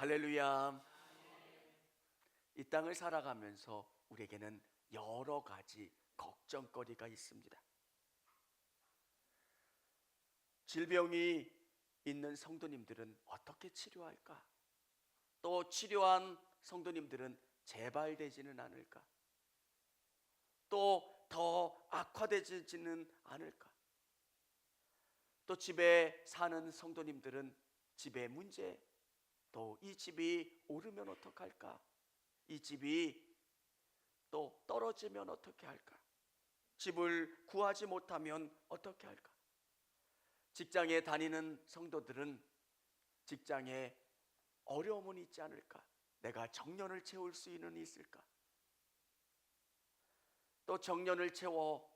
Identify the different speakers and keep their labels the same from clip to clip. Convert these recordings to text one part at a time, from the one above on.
Speaker 1: 할렐루야. 이 땅을 살아가면서 우리에게는 여러 가지 걱정거리가 있습니다. 질병이 있는 성도님들은 어떻게 치료할까? 또 치료한 성도님들은 재발되지는 않을까? 또 더 악화되지는 않을까? 또 집에 사는 성도님들은 집의 문제, 또 이 집이 오르면 어떡할까? 이 집이 또 떨어지면 어떻게 할까? 집을 구하지 못하면 어떻게 할까? 직장에 다니는 성도들은 직장에 어려움은 있지 않을까? 내가 정년을 채울 수 있을까? 또 정년을 채워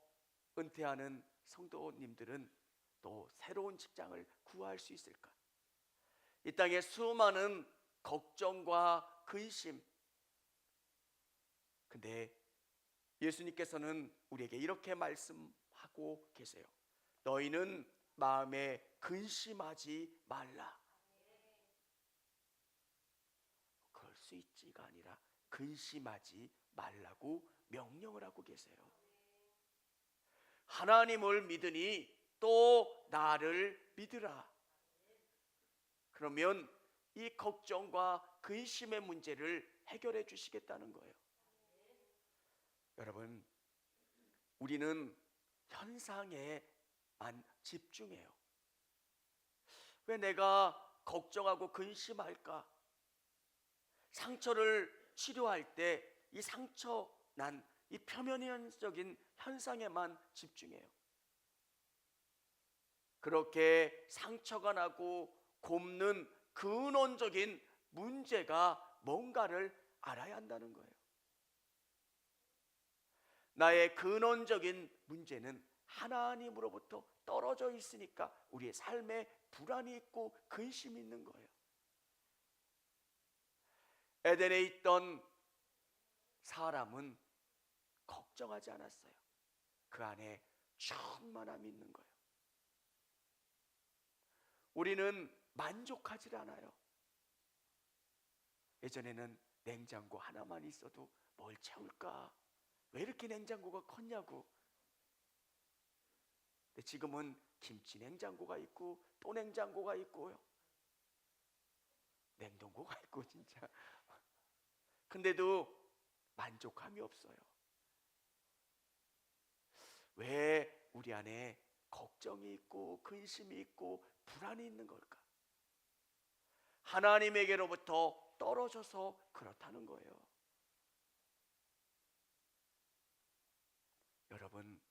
Speaker 1: 은퇴하는 성도님들은 또 새로운 직장을 구할 수 있을까? 이 땅에 수많은 걱정과 근심. 근데 예수님께서는 우리에게 이렇게 말씀하고 계세요. 너희는 마음에 근심하지 말라. 그럴 수 있지가 아니라 근심하지 말라고 명령을 하고 계세요. 하나님을 믿으니 또 나를 믿으라. 그러면 이 걱정과 근심의 문제를 해결해 주시겠다는 거예요. 여러분, 우리는 현상에만 집중해요. 왜 내가 걱정하고 근심할까? 상처를 치료할 때 이 상처 난 이 표면적인 현상에만 집중해요. 그렇게 상처가 나고 곪는 근원적인 문제가 뭔가를 알아야 한다는 거예요. 나의 근원적인 문제는 하나님으로부터 떨어져 있으니까 우리의 삶에 불안이 있고 근심이 있는 거예요. 에덴에 있던 사람은 걱정하지 않았어요. 그 안에 충만함이 있는 거예요. 우리는 만족하지 않아요. 예전에는 냉장고 하나만 있어도 뭘 채울까? 왜 이렇게 냉장고가 컸냐고. 근데 지금은 김치 냉장고가 있고 또 냉장고가 있고요. 냉동고가 있고 진짜. 근데도 만족함이 없어요. 왜 우리 안에 걱정이 있고 근심이 있고 불안이 있는 걸까? 하나님에게로부터 떨어져서 그렇다는 거예요. 여러분,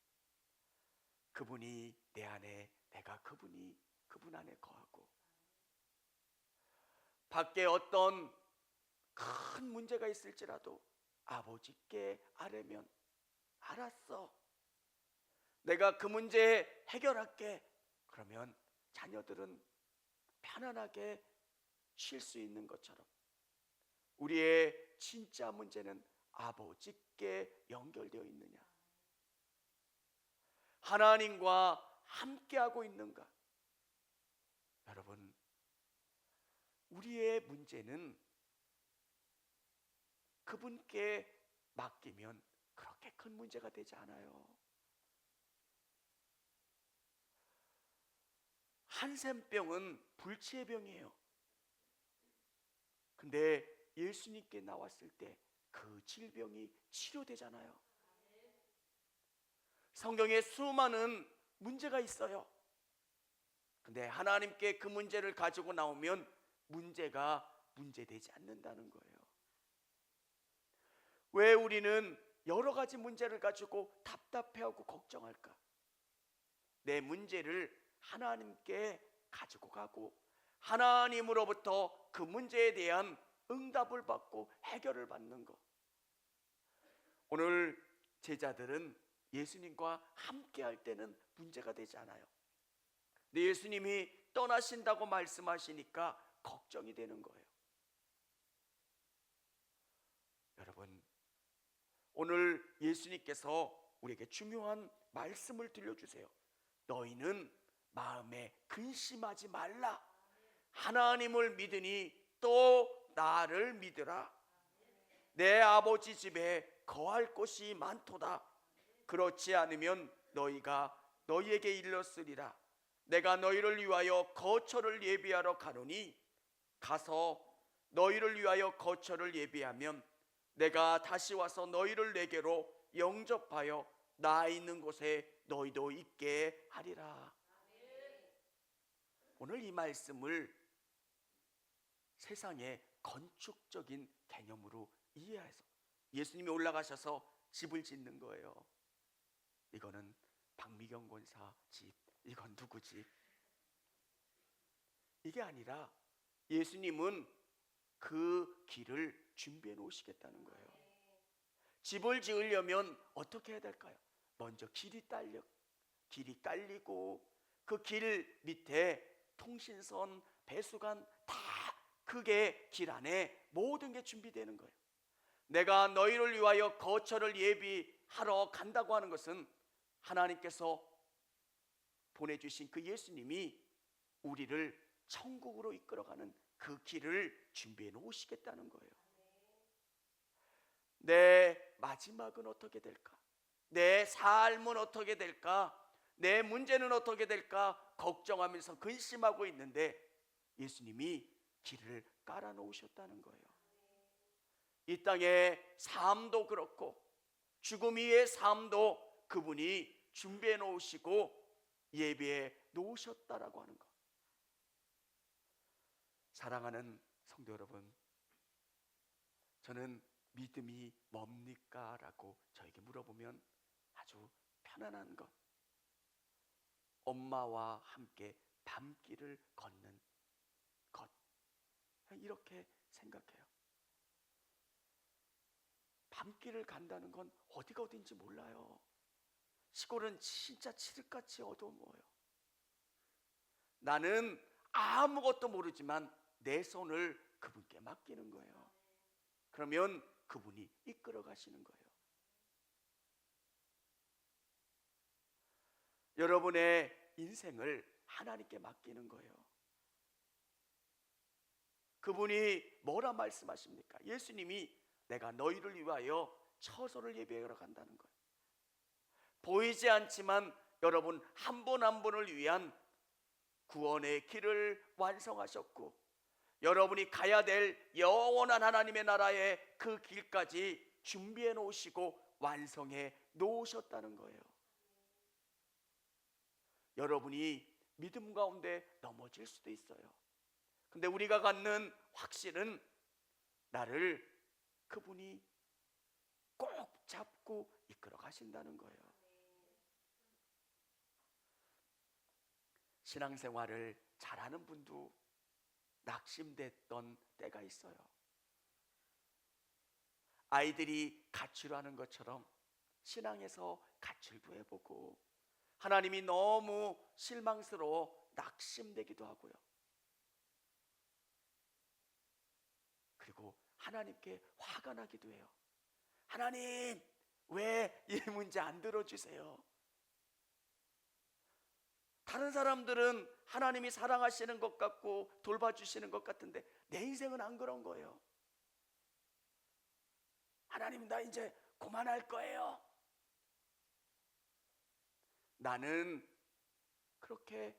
Speaker 1: 그분이 내 안에, 내가 그분 안에 거하고, 밖에 어떤 큰 문제가 있을지라도 아버지께 아뢰면 알았어, 내가 그 문제 해결할게. 그러면 자녀들은 편안하게 쉴 수 있는 것처럼 우리의 진짜 문제는 아버지께 연결되어 있느냐, 하나님과 함께하고 있는가. 여러분, 우리의 문제는 그분께 맡기면 그렇게 큰 문제가 되지 않아요. 한센병은 불치의 병이에요. 근데 예수님께 나왔을 때 그 질병이 치료되잖아요. 성경에 수많은 문제가 있어요. 근데 하나님께 그 문제를 가지고 나오면 문제가 문제되지 않는다는 거예요. 왜 우리는 여러 가지 문제를 가지고 답답해하고 걱정할까? 내 문제를 하나님께 가지고 가고 하나님으로부터 그 문제에 대한 응답을 받고 해결을 받는 것. 오늘 제자들은 예수님과 함께 할 때는 문제가 되지 않아요. 근데 예수님이 떠나신다고 말씀하시니까 걱정이 되는 거예요. 여러분, 오늘 예수님께서 우리에게 중요한 말씀을 들려주세요. 너희는 마음에 근심하지 말라. 하나님을 믿으니 또 나를 믿으라. 내 아버지 집에 거할 곳이 많도다. 그렇지 않으면 너희가 너희에게 일렀으리라. 내가 너희를 위하여 거처를 예비하러 가노니 가서 너희를 위하여 거처를 예비하면 내가 다시 와서 너희를 내게로 영접하여 나 있는 곳에 너희도 있게 하리라. 오늘 이 말씀을 세상의 건축적인 개념으로 이해해서 예수님이 올라가셔서 집을 짓는 거예요. 이거는 박미경 권사 집, 이건 누구 집? 이게 아니라 예수님은 그 길을 준비해 놓으시겠다는 거예요. 집을 지으려면 어떻게 해야 될까요? 먼저 길이 깔리고 그 길 밑에 통신선, 배수관 다 그게 길 안에 모든 게 준비되는 거예요. 내가 너희를 위하여 거처를 예비하러 간다고 하는 것은 하나님께서 보내주신 그 예수님이 우리를 천국으로 이끌어가는 그 길을 준비해 놓으시겠다는 거예요. 내 마지막은 어떻게 될까? 내 삶은 어떻게 될까? 내 문제는 어떻게 될까? 걱정하면서 근심하고 있는데 예수님이 길을 깔아 놓으셨다는 거예요. 이 땅의 삶도 그렇고 죽음 이의 삶도 그분이 준비해 놓으시고 예비해 놓으셨다라고 하는 것. 사랑하는 성도 여러분, 저는 믿음이 뭡니까? 라고 저에게 물어보면 아주 편안한 것, 엄마와 함께 밤길을 걷는 것, 이렇게 생각해요. 밤길을 간다는 건 어디가 어딘지 몰라요. 시골은 진짜 칠흑같이 어두워요. 나는 아무것도 모르지만 내 손을 그분께 맡기는 거예요. 그러면 그분이 이끌어 가시는 거예요. 여러분의 인생을 하나님께 맡기는 거예요. 그분이 뭐라 말씀하십니까? 예수님이 내가 너희를 위하여 처소를 예비하러 간다는 거예요. 보이지 않지만 여러분 한 분 한 분을 위한 구원의 길을 완성하셨고 여러분이 가야 될 영원한 하나님의 나라의 그 길까지 준비해 놓으시고 완성해 놓으셨다는 거예요. 여러분이 믿음 가운데 넘어질 수도 있어요. 근데 우리가 갖는 확신은 나를 그분이 꼭 잡고 이끌어 가신다는 거예요. 신앙생활을 잘하는 분도 낙심됐던 때가 있어요. 아이들이 가출하는 것처럼 신앙에서 가출도 해보고 하나님이 너무 실망스러워 낙심되기도 하고요. 그리고 하나님께 화가 나기도 해요. 하나님, 왜 이 문제 안 들어주세요? 다른 사람들은 하나님이 사랑하시는 것 같고 돌봐주시는 것 같은데 내 인생은 안 그런 거예요. 하나님, 나 이제 그만할 거예요. 나는 그렇게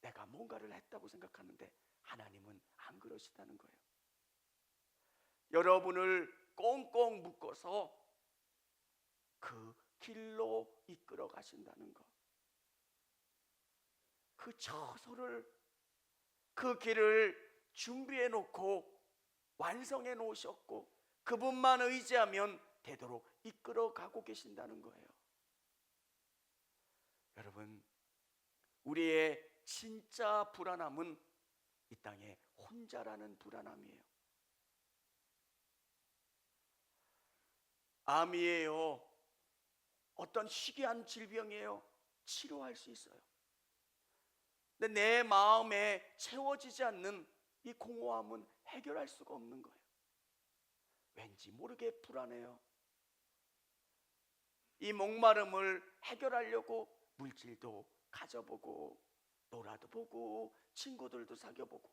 Speaker 1: 내가 뭔가를 했다고 생각하는데 하나님은 안 그러시다는 거예요. 여러분을 꽁꽁 묶어서 그 길로 이끌어 가신다는 것. 그 처소를, 그 길을 준비해 놓고 완성해 놓으셨고 그분만 의지하면 되도록 이끌어 가고 계신다는 거예요. 여러분, 우리의 진짜 불안함은 이 땅에 혼자라는 불안함이에요. 암이에요. 어떤 희귀한 질병이에요. 치료할 수 있어요. 근데 내 마음에 채워지지 않는 이 공허함은 해결할 수가 없는 거예요. 왠지 모르게 불안해요. 이 목마름을 해결하려고 물질도 가져보고 놀아도 보고 친구들도 사귀어보고.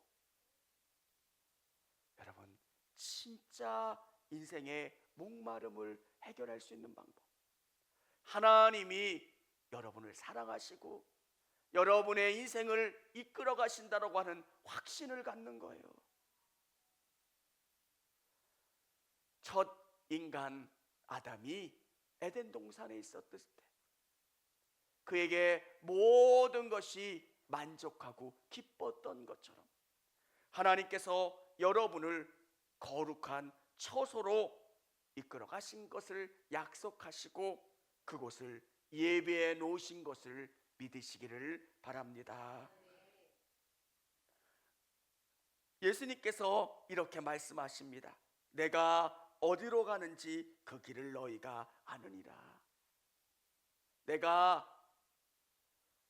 Speaker 1: 여러분, 진짜 인생의 목마름을 해결할 수 있는 방법, 하나님이 여러분을 사랑하시고 여러분의 인생을 이끌어 가신다라고 하는 확신을 갖는 거예요. 첫 인간 아담이 에덴 동산에 있었을 때 그에게 모든 것이 만족하고 기뻤던 것처럼 하나님께서 여러분을 거룩한 처소로 이끌어 가신 것을 약속하시고 그곳을 예배해 놓으신 것을 믿으시기를 바랍니다. 예수님께서 이렇게 말씀하십니다. 내가 어디로 가는지 그 길을 너희가 아느니라. 내가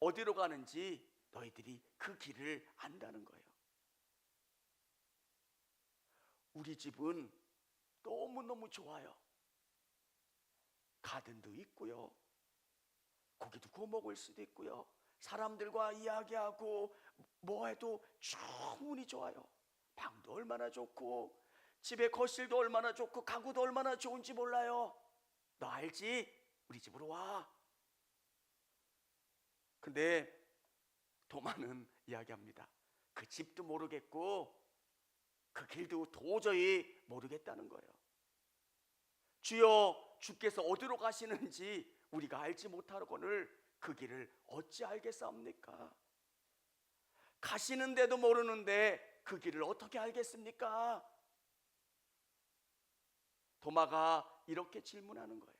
Speaker 1: 어디로 가는지 너희들이 그 길을 안다는 거예요. 우리 집은 너무너무 좋아요. 가든도 있고요, 고기도 구워 먹을 수도 있고요, 사람들과 이야기하고 뭐 해도 충분히 좋아요. 방도 얼마나 좋고 집에 거실도 얼마나 좋고 가구도 얼마나 좋은지 몰라요. 너 알지? 우리 집으로 와. 근데 도마는 이야기합니다. 그 집도 모르겠고 그 길도 도저히 모르겠다는 거예요. 주여, 주께서 어디로 가시는지 우리가 알지 못하거늘 그 길을 어찌 알겠사옵니까? 가시는데도 모르는데 그 길을 어떻게 알겠습니까? 도마가 이렇게 질문하는 거예요.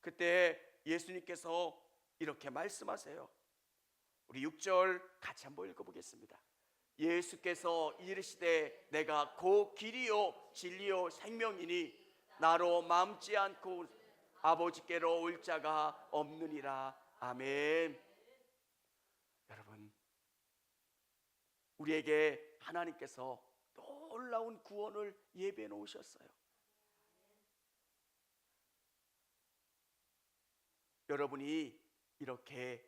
Speaker 1: 그때 예수님께서 이렇게 말씀하세요. 우리 6절 같이 한번 읽어보겠습니다. 예수께서 이르시되 내가 곧 길이요 진리요 생명이니 나로 맘지 않고 아버지께로 올 자가 없느니라. 아멘. 여러분, 우리에게 하나님께서 놀라운 구원을 예비해 놓으셨어요. 여러분이 이렇게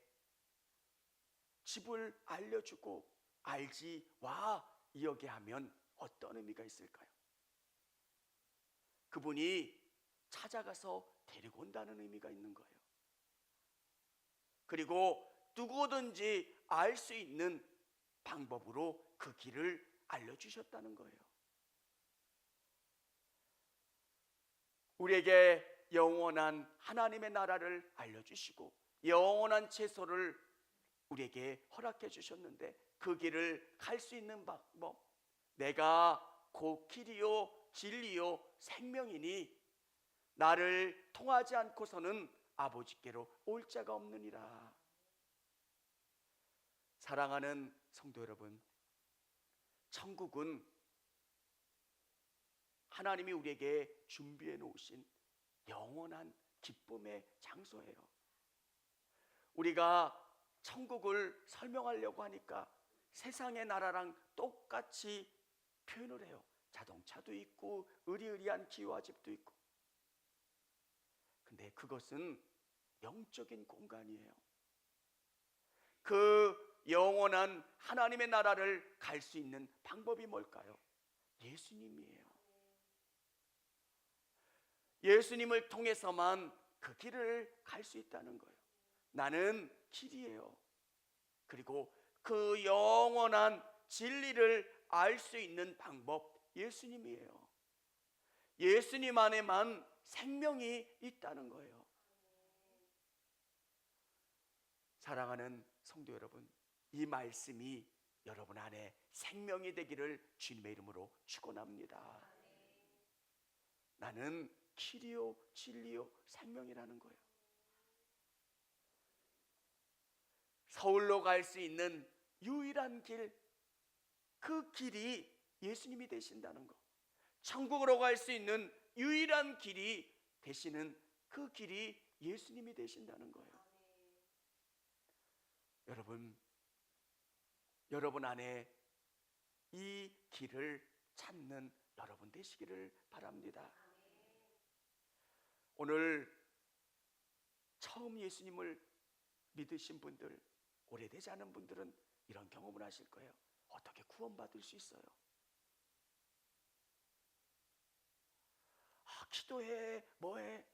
Speaker 1: 집을 알려주고 알지 와 이야기 하면 어떤 의미가 있을까요? 그분이 찾아가서 데리고 온다는 의미가 있는 거예요. 그리고 누구든지 알 수 있는 방법으로 그 길을 알려주셨다는 거예요. 우리에게 영원한 하나님의 나라를 알려주시고 영원한 채소를 우리에게 허락해 주셨는데 그 길을 갈 수 있는 방법, 내가 곧 길이요 진리요 생명이니 나를 통하지 않고서는 아버지께로 올 자가 없느니라. 사랑하는 성도 여러분, 천국은 하나님이 우리에게 준비해 놓으신 영원한 기쁨의 장소예요. 우리가 천국을 설명하려고 하니까 세상의 나라랑 똑같이 표현을 해요. 자동차도 있고 으리으리한 기와집도 있고. 근데 그것은 영적인 공간이에요. 그 영원한 하나님의 나라를 갈 수 있는 방법이 뭘까요? 예수님이에요. 예수님을 통해서만 그 길을 갈 수 있다는 거예요. 나는 길이에요. 그리고 그 영원한 진리를 알 수 있는 방법, 예수님이에요. 예수님 안에만 생명이 있다는 거예요. 사랑하는 성도 여러분, 이 말씀이 여러분 안에 생명이 되기를 주님의 이름으로 축원합니다. 나는 길이요 진리요 생명이라는 거예요. 서울로 갈 수 있는 유일한 길, 그 길이 예수님이 되신다는 것. 천국으로 갈 수 있는 유일한 길이 되시는 그 길이 예수님이 되신다는 거예요. 여러분 안에 이 길을 찾는 여러분 되시기를 바랍니다. 오늘 처음 예수님을 믿으신 분들, 오래되지 않은 분들은 이런 경험을 하실 거예요. 어떻게 구원받을 수 있어요? 기도해, 뭐해?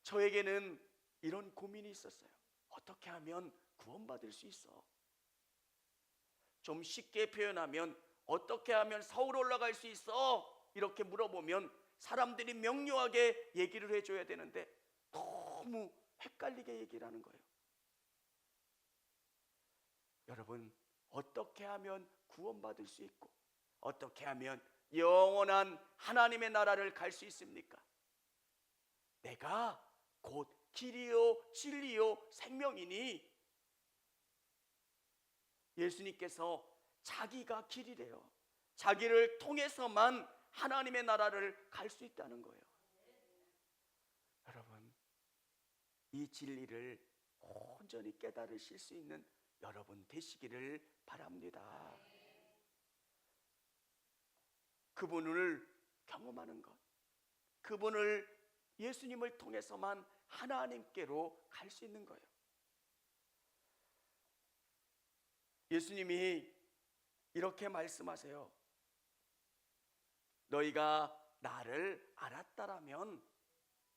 Speaker 1: 저에게는 이런 고민이 있었어요. 어떻게 하면 구원받을 수 있어? 좀 쉽게 표현하면 어떻게 하면 서울 올라갈 수 있어? 이렇게 물어보면 사람들이 명료하게 얘기를 해줘야 되는데 너무 헷갈리게 얘기를 하는 거예요. 여러분, 어떻게 하면 구원받을 수 있고 어떻게 하면 영원한 하나님의 나라를 갈 수 있습니까? 내가 곧 길이요 진리요 생명이니, 예수님께서 자기가 길이래요. 자기를 통해서만 하나님의 나라를 갈 수 있다는 거예요. 여러분, 이 진리를 온전히 깨달으실 수 있는 여러분 되시기를 바랍니다. 그분을 경험하는 것, 그분을, 예수님을 통해서만 하나님께로 갈 수 있는 거예요. 예수님이 이렇게 말씀하세요. 너희가 나를 알았다라면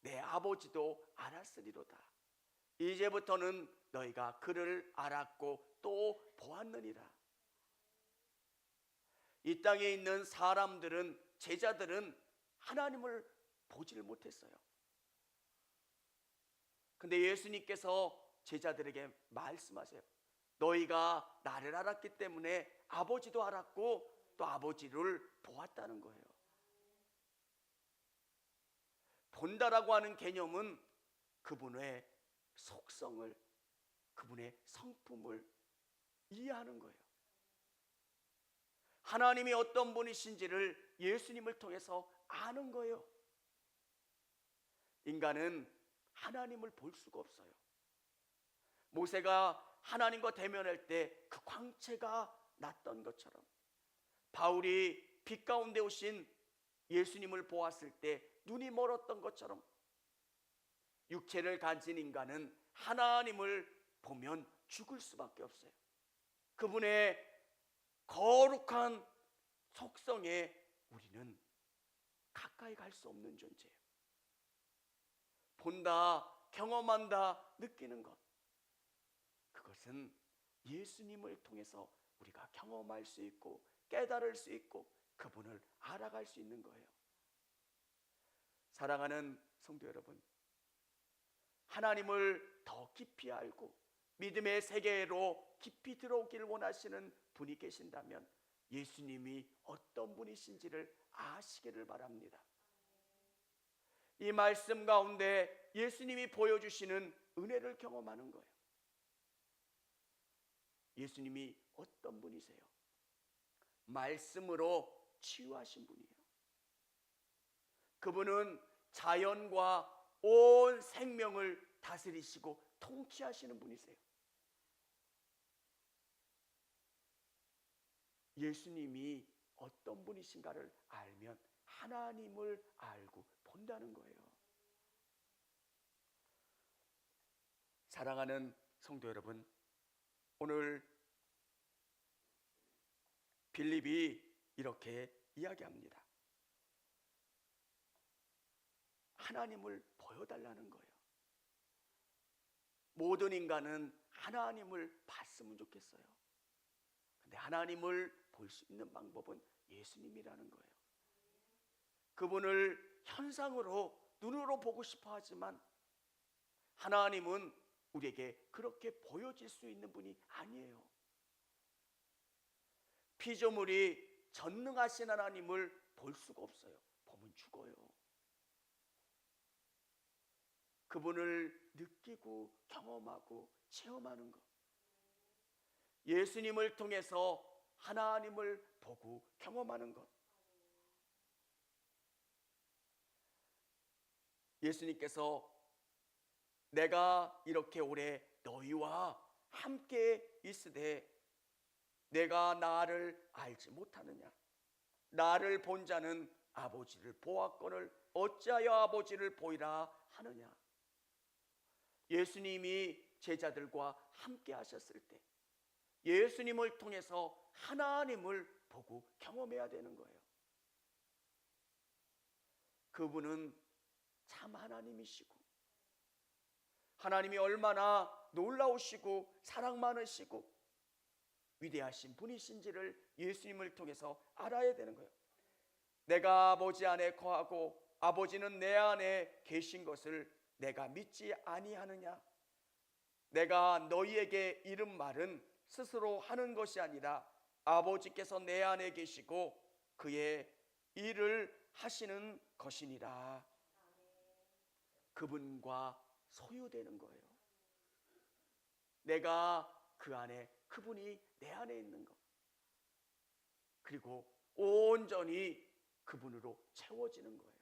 Speaker 1: 내 아버지도 알았으리로다. 이제부터는 너희가 그를 알았고 또 보았느니라. 이 땅에 있는 사람들은, 제자들은 하나님을 보지를 못했어요. 근데 예수님께서 제자들에게 말씀하세요. 너희가 나를 알았기 때문에 아버지도 알았고 또 아버지를 보았다는 거예요. 본다라고 하는 개념은 그분의 속성을, 그분의 성품을 이해하는 거예요. 하나님이 어떤 분이신지를 예수님을 통해서 아는 거예요. 인간은 하나님을 볼 수가 없어요. 모세가 하나님과 대면할 때 그 광채가 났던 것처럼, 바울이 빛 가운데 오신 예수님을 보았을 때 눈이 멀었던 것처럼, 육체를 가진 인간은 하나님을 보면 죽을 수밖에 없어요. 그분의 거룩한 속성에 우리는 가까이 갈 수 없는 존재예요. 본다, 경험한다, 느끼는 것, 그것은 예수님을 통해서 우리가 경험할 수 있고 깨달을 수 있고 그분을 알아갈 수 있는 거예요. 사랑하는 성도 여러분, 하나님을 더 깊이 알고 믿음의 세계로 깊이 들어오기를 원하시는 분이 계신다면 예수님이 어떤 분이신지를 아시기를 바랍니다. 이 말씀 가운데 예수님이 보여주시는 은혜를 경험하는 거예요. 예수님이 어떤 분이세요? 말씀으로 치유하신 분이에요. 그분은 자연과 온 생명을 다스리시고 통치하시는 분이세요. 예수님이 어떤 분이신가를 알면 하나님을 알고 본다는 거예요. 사랑하는 성도 여러분, 오늘 빌립이 이렇게 이야기합니다. 하나님을 보여달라는 거예요. 모든 인간은 하나님을 봤으면 좋겠어요. 근데 하나님을 볼 수 있는 방법은 예수님이라는 거예요. 그분을 현상으로, 눈으로 보고 싶어 하지만 하나님은 우리에게 그렇게 보여질 수 있는 분이 아니에요. 피조물이 전능하신 하나님을 볼 수가 없어요. 보면 죽어요. 그분을 느끼고 경험하고 체험하는 것, 예수님을 통해서 하나님을 보고 경험하는 것. 예수님께서 내가 이렇게 오래 너희와 함께 있으되 내가 나를 알지 못하느냐? 나를 본 자는 아버지를 보았거늘 어찌하여 아버지를 보이라 하느냐? 예수님이 제자들과 함께 하셨을 때 예수님을 통해서 하나님을 보고 경험해야 되는 거예요. 그분은 참 하나님이시고 하나님이 얼마나 놀라우시고 사랑 많으시고 위대하신 분이신지를 예수님을 통해서 알아야 되는 거예요. 내가 아버지 안에 거하고 아버지는 내 안에 계신 것을 내가 믿지 아니하느냐? 내가 너희에게 이른 말은 스스로 하는 것이 아니라 아버지께서 내 안에 계시고 그의 일을 하시는 것이니라. 그분과 소유되는 거예요. 내가 그 안에, 그분이 내 안에 있는 것, 그리고 온전히 그분으로 채워지는 거예요.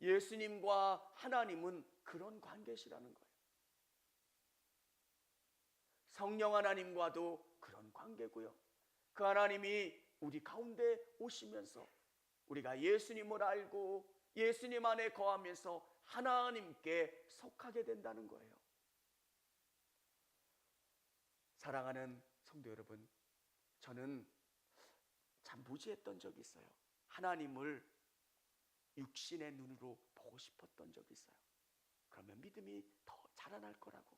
Speaker 1: 예수님과 하나님은 그런 관계시라는 거예요. 성령 하나님과도 그런 관계고요. 그 하나님이 우리 가운데 오시면서 우리가 예수님을 알고 예수님 안에 거하면서 하나님께 속하게 된다는 거예요. 사랑하는 성도 여러분, 저는 참 무지했던 적이 있어요. 하나님을 육신의 눈으로 보고 싶었던 적이 있어요. 그러면 믿음이 더 자라날 거라고.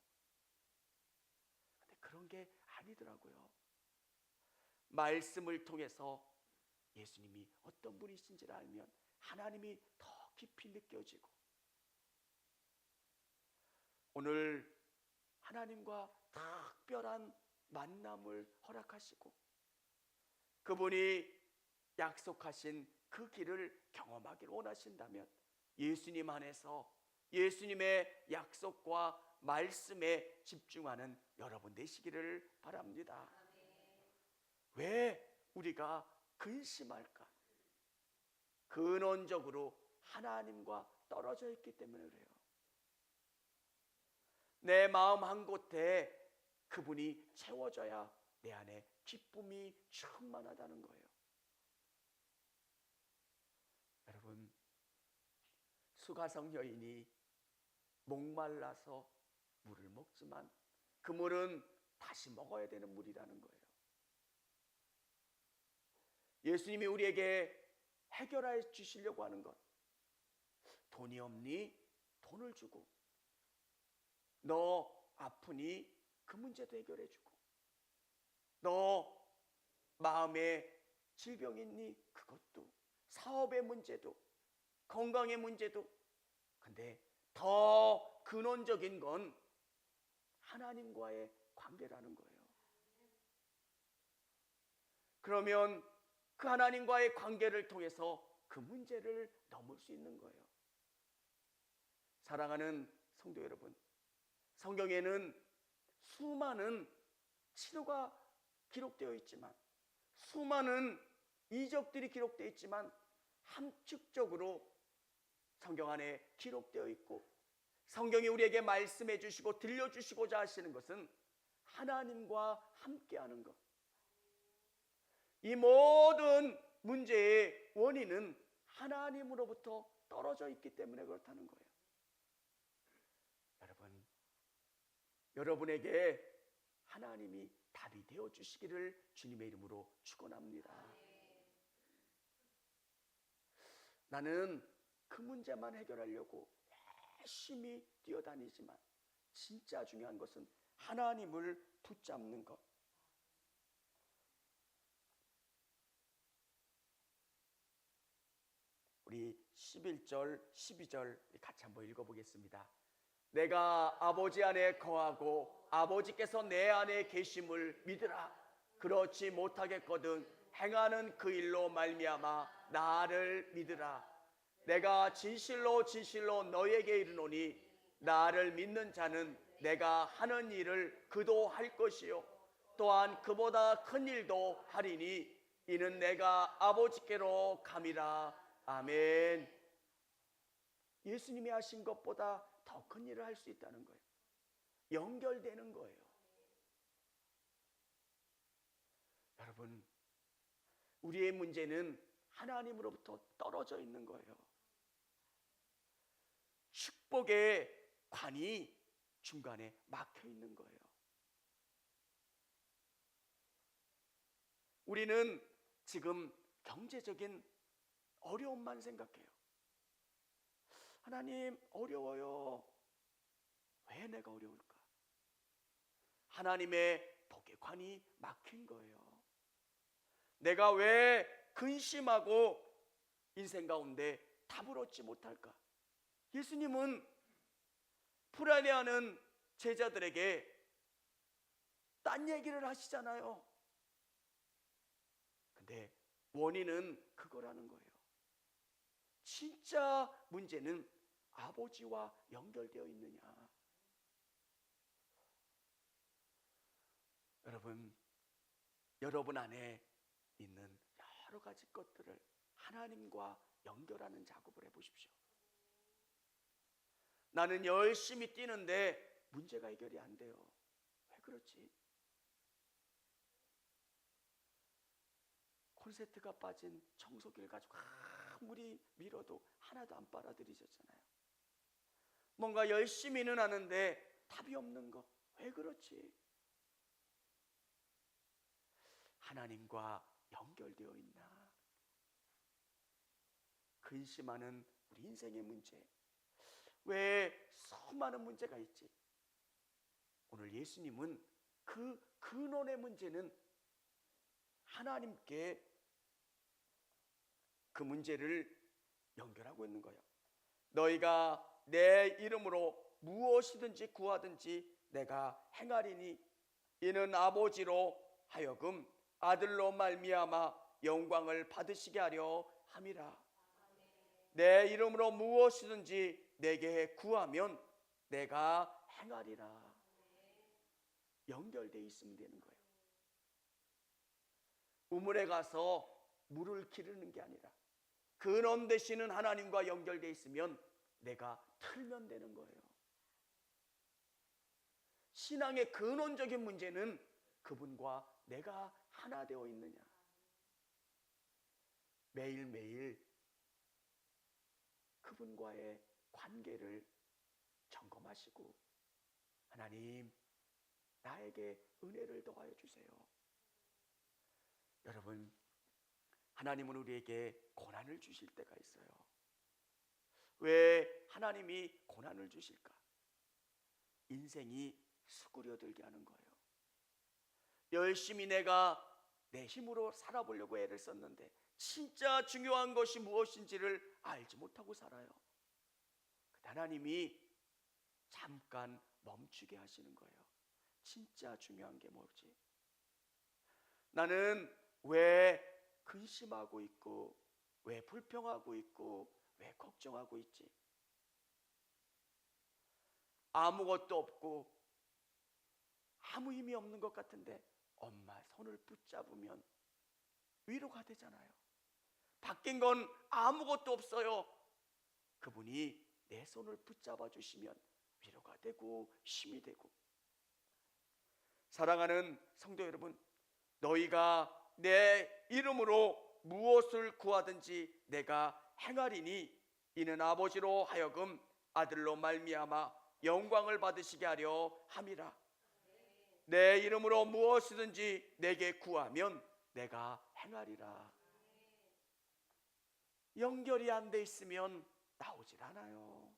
Speaker 1: 근데 그런 게 아니더라고요. 말씀을 통해서 예수님이 어떤 분이신지를 알면 하나님이 더 깊이 느껴지고, 오늘 하나님과 특별한 만남을 허락하시고 그분이 약속하신 그 길을 경험하기를 원하신다면 예수님 안에서 예수님의 약속과 말씀에 집중하는 여러분 되시기를 바랍니다. 왜 우리가 근심할까? 근원적으로 하나님과 떨어져 있기 때문에 그래요. 내 마음 한 곳에 그분이 채워져야 내 안에 기쁨이 충만하다는 거예요. 여러분, 수가성 여인이 목말라서 물을 먹지만 그 물은 다시 먹어야 되는 물이라는 거예요. 예수님이 우리에게 해결해 주시려고 하는 것, 돈이 없니? 돈을 주고, 너 아프니? 그 문제도 해결해 주고, 너 마음에 질병이 있니? 그것도, 사업의 문제도, 건강의 문제도. 근데 더 근원적인 건 하나님과의 관계라는 거예요. 그러면 그 하나님과의 관계를 통해서 그 문제를 넘을 수 있는 거예요. 사랑하는 성도 여러분, 성경에는 수많은 치료가 기록되어 있지만, 수많은 이적들이 기록되어 있지만, 함축적으로 성경 안에 기록되어 있고 성경이 우리에게 말씀해 주시고 들려주시고자 하시는 것은 하나님과 함께하는 것. 이 모든 문제의 원인은 하나님으로부터 떨어져 있기 때문에 그렇다는 거예요. 여러분, 여러분에게 하나님이 답이 되어 주시기를 주님의 이름으로 축원합니다. 나는 그 문제만 해결하려고 열심히 뛰어다니지만 진짜 중요한 것은 하나님을 붙잡는 것. 우리 11절, 12절 같이 한번 읽어보겠습니다. 내가 아버지 안에 거하고 아버지께서 내 안에 계심을 믿으라. 그렇지 못하겠거든 행하는 그 일로 말미암아 나를 믿으라. 내가 진실로 진실로 너에게 이르노니 나를 믿는 자는 내가 하는 일을 그도 할 것이요 또한 그보다 큰 일도 하리니 이는 내가 아버지께로 감이라. 아멘. 예수님이 하신 것보다 더 큰 일을 할 수 있다는 거예요. 연결되는 거예요. 여러분, 우리의 문제는 하나님으로부터 떨어져 있는 거예요. 축복의 관이 중간에 막혀 있는 거예요. 우리는 지금 경제적인 어려움만 생각해요. 하나님, 어려워요. 왜 내가 어려울까? 하나님의 복의 관이 막힌 거예요. 내가 왜 근심하고 인생 가운데 답을 얻지 못할까? 예수님은 불안해하는 제자들에게 딴 얘기를 하시잖아요. 근데 원인은 그거라는 거예요. 진짜 문제는 아버지와 연결되어 있느냐. 여러분 안에 있는 여러 가지 것들을 하나님과 연결하는 작업을 해보십시오. 나는 열심히 뛰는데 문제가 해결이 안 돼요. 왜 그렇지? 콘센트가 빠진 청소기를 가지고 아무리 밀어도 하나도 안 빨아들이셨잖아요. 뭔가 열심히는 하는데 답이 없는 거. 왜 그렇지? 하나님과 연결되어 있나? 근심하는 우리 인생의 문제. 왜 수많은 문제가 있지? 오늘 예수님은 그 근원의 문제는 하나님께 그 문제를 연결하고 있는 거예요. 너희가 내 이름으로 무엇이든지 구하든지 내가 행하리니 이는 아버지로 하여금 아들로 말미암아 영광을 받으시게 하려 함이라. 내 이름으로 무엇이든지 내게 구하면 내가 행하리라. 연결되어 있으면 되는 거예요. 우물에 가서 물을 기르는 게 아니라 근원 되시는 하나님과 연결되어 있으면 내가 틀면 되는 거예요. 신앙의 근원적인 문제는 그분과 내가 하나 되어 있느냐. 매일매일 그분과의 관계를 점검하시고 하나님, 나에게 은혜를 더하여 주세요. 여러분, 하나님은 우리에게 고난을 주실 때가 있어요. 왜 하나님이 고난을 주실까? 인생이 수그려들게 하는 거예요. 열심히 내가 내 힘으로 살아보려고 애를 썼는데 진짜 중요한 것이 무엇인지를 알지 못하고 살아요. 하나님이 잠깐 멈추게 하시는 거예요. 진짜 중요한 게 뭐지? 나는 왜 근심하고 있고 왜 불평하고 있고 왜 걱정하고 있지? 아무것도 없고 아무 힘이 없는 것 같은데 엄마 손을 붙잡으면 위로가 되잖아요. 바뀐 건 아무것도 없어요. 그분이 내 손을 붙잡아 주시면 위로가 되고 힘이 되고. 사랑하는 성도 여러분, 너희가 내 이름으로 무엇을 구하든지 내가 행하리니 이는 아버지로 하여금 아들로 말미암아 영광을 받으시게 하려 함이라. 내 이름으로 무엇이든지 내게 구하면 내가 행하리라. 연결이 안 돼 있으면 나오질 않아요.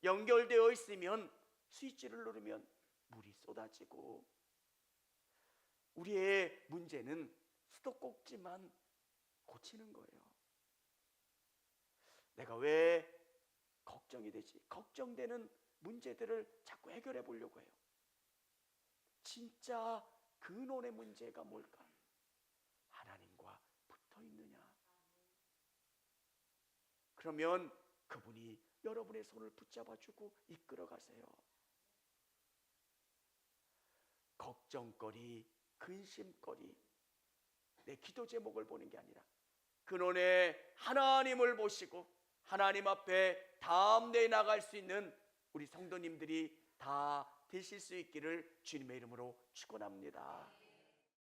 Speaker 1: 연결되어 있으면 스위치를 누르면 물이 쏟아지고. 우리의 문제는 수도꼭지만 고치는 거예요. 내가 왜 걱정이 되지? 걱정되는 문제들을 자꾸 해결해 보려고 해요. 진짜 근원의 문제가 뭘까? 하나님과 붙어 있느냐? 그러면 그분이 여러분의 손을 붙잡아 주고 이끌어 가세요. 걱정거리, 근심거리, 내 기도 제목을 보는 게 아니라 근원의 하나님을 보시고 하나님 앞에 담대히 나갈 수 있는 우리 성도님들이 다 되실 수 있기를 주님의 이름으로 축원합니다.